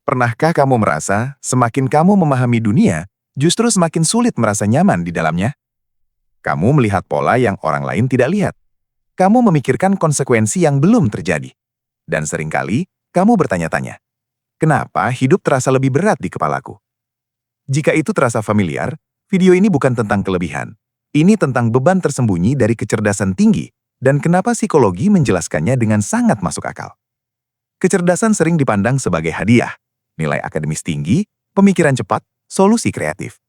Pernahkah kamu merasa semakin kamu memahami dunia, justru semakin sulit merasa nyaman di dalamnya? Kamu melihat pola yang orang lain tidak lihat. Kamu memikirkan konsekuensi yang belum terjadi. Dan seringkali, kamu bertanya-tanya, kenapa hidup terasa lebih berat di kepalaku? Jika itu terasa familiar, video ini bukan tentang kelebihan. Ini tentang beban tersembunyi dari kecerdasan tinggi dan kenapa psikologi menjelaskannya dengan sangat masuk akal. Kecerdasan sering dipandang sebagai hadiah, nilai akademis tinggi, pemikiran cepat, solusi kreatif.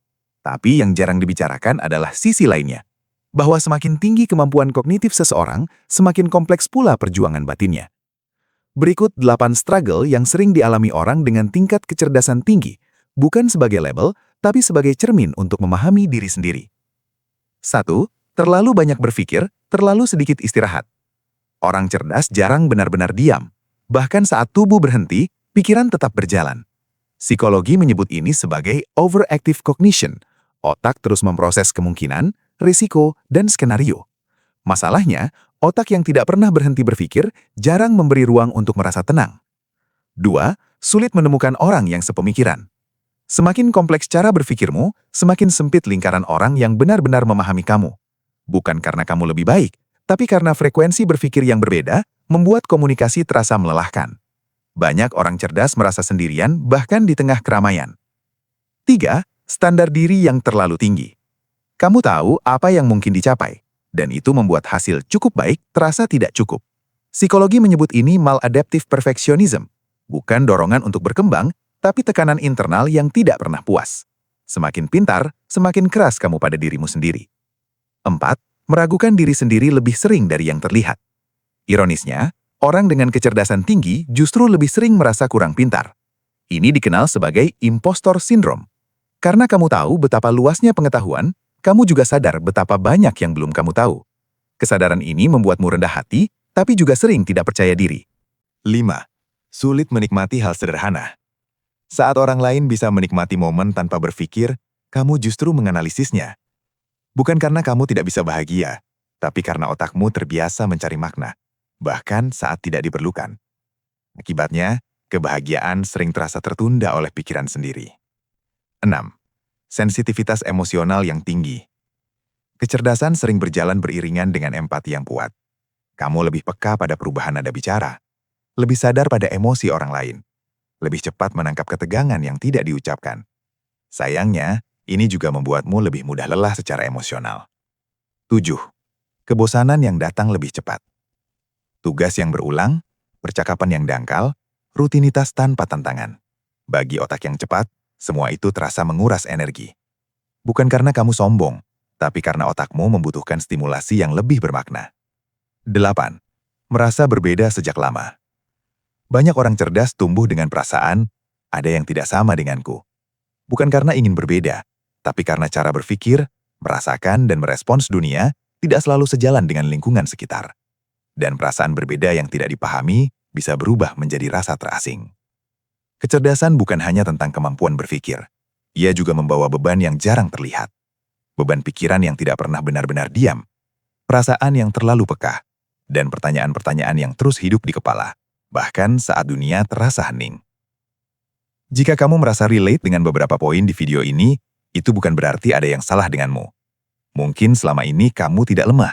Tapi yang jarang dibicarakan adalah sisi lainnya, bahwa semakin tinggi kemampuan kognitif seseorang, semakin kompleks pula perjuangan batinnya. Berikut 8 struggle yang sering dialami orang dengan tingkat kecerdasan tinggi, bukan sebagai label, tapi sebagai cermin untuk memahami diri sendiri. 1. Terlalu banyak berpikir, terlalu sedikit istirahat. Orang cerdas jarang benar-benar diam. Bahkan saat tubuh berhenti, pikiran tetap berjalan. Psikologi menyebut ini sebagai overactive cognition. Otak terus memproses kemungkinan, risiko, dan skenario. Masalahnya, otak yang tidak pernah berhenti berpikir jarang memberi ruang untuk merasa tenang. 2. Sulit menemukan orang yang sepemikiran. Semakin kompleks cara berpikirmu, semakin sempit lingkaran orang yang benar-benar memahami kamu. Bukan karena kamu lebih baik, tapi karena frekuensi berpikir yang berbeda membuat komunikasi terasa melelahkan. Banyak orang cerdas merasa sendirian bahkan di tengah keramaian. 3. Standar diri yang terlalu tinggi. Kamu tahu apa yang mungkin dicapai, dan itu membuat hasil cukup baik terasa tidak cukup. Psikologi menyebut ini maladaptive perfectionism, bukan dorongan untuk berkembang, tapi tekanan internal yang tidak pernah puas. Semakin pintar, semakin keras kamu pada dirimu sendiri. 4. Meragukan diri sendiri lebih sering dari yang terlihat. Ironisnya, orang dengan kecerdasan tinggi justru lebih sering merasa kurang pintar. Ini dikenal sebagai impostor syndrome. Karena kamu tahu betapa luasnya pengetahuan, kamu juga sadar betapa banyak yang belum kamu tahu. Kesadaran ini membuatmu rendah hati, tapi juga sering tidak percaya diri. 5. Sulit menikmati hal sederhana. Saat orang lain bisa menikmati momen tanpa berpikir, kamu justru menganalisisnya. Bukan karena kamu tidak bisa bahagia, tapi karena otakmu terbiasa mencari makna, bahkan saat tidak diperlukan. Akibatnya, kebahagiaan sering terasa tertunda oleh pikiran sendiri. 6. Sensitivitas emosional yang tinggi. Kecerdasan sering berjalan beriringan dengan empati yang kuat. Kamu lebih peka pada perubahan nada bicara, lebih sadar pada emosi orang lain, lebih cepat menangkap ketegangan yang tidak diucapkan. Sayangnya, ini juga membuatmu lebih mudah lelah secara emosional. 7. Kebosanan yang datang lebih cepat. Tugas yang berulang, percakapan yang dangkal, rutinitas tanpa tantangan. Bagi otak yang cepat, semua itu terasa menguras energi. Bukan karena kamu sombong, tapi karena otakmu membutuhkan stimulasi yang lebih bermakna. 8. Merasa berbeda sejak lama. Banyak orang cerdas tumbuh dengan perasaan, ada yang tidak sama denganku. Bukan karena ingin berbeda, tapi karena cara berpikir, merasakan dan merespons dunia tidak selalu sejalan dengan lingkungan sekitar. Dan perasaan berbeda yang tidak dipahami bisa berubah menjadi rasa terasing. Kecerdasan bukan hanya tentang kemampuan berpikir. Ia juga membawa beban yang jarang terlihat. Beban pikiran yang tidak pernah benar-benar diam. Perasaan yang terlalu peka. Dan pertanyaan-pertanyaan yang terus hidup di kepala. Bahkan saat dunia terasa hening. Jika kamu merasa relate dengan beberapa poin di video ini, itu bukan berarti ada yang salah denganmu. Mungkin selama ini kamu tidak lemah.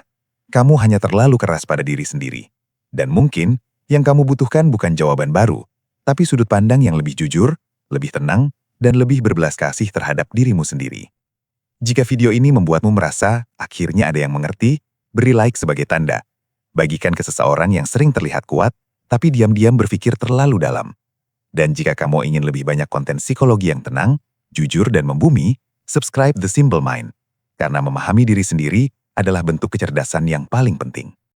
Kamu hanya terlalu keras pada diri sendiri. Dan mungkin yang kamu butuhkan bukan jawaban baru, tapi sudut pandang yang lebih jujur, lebih tenang, dan lebih berbelas kasih terhadap dirimu sendiri. Jika video ini membuatmu merasa akhirnya ada yang mengerti, beri like sebagai tanda. Bagikan ke seseorang yang sering terlihat kuat, tapi diam-diam berpikir terlalu dalam. Dan jika kamu ingin lebih banyak konten psikologi yang tenang, jujur, dan membumi, subscribe The Simple Mind. Karena memahami diri sendiri adalah bentuk kecerdasan yang paling penting.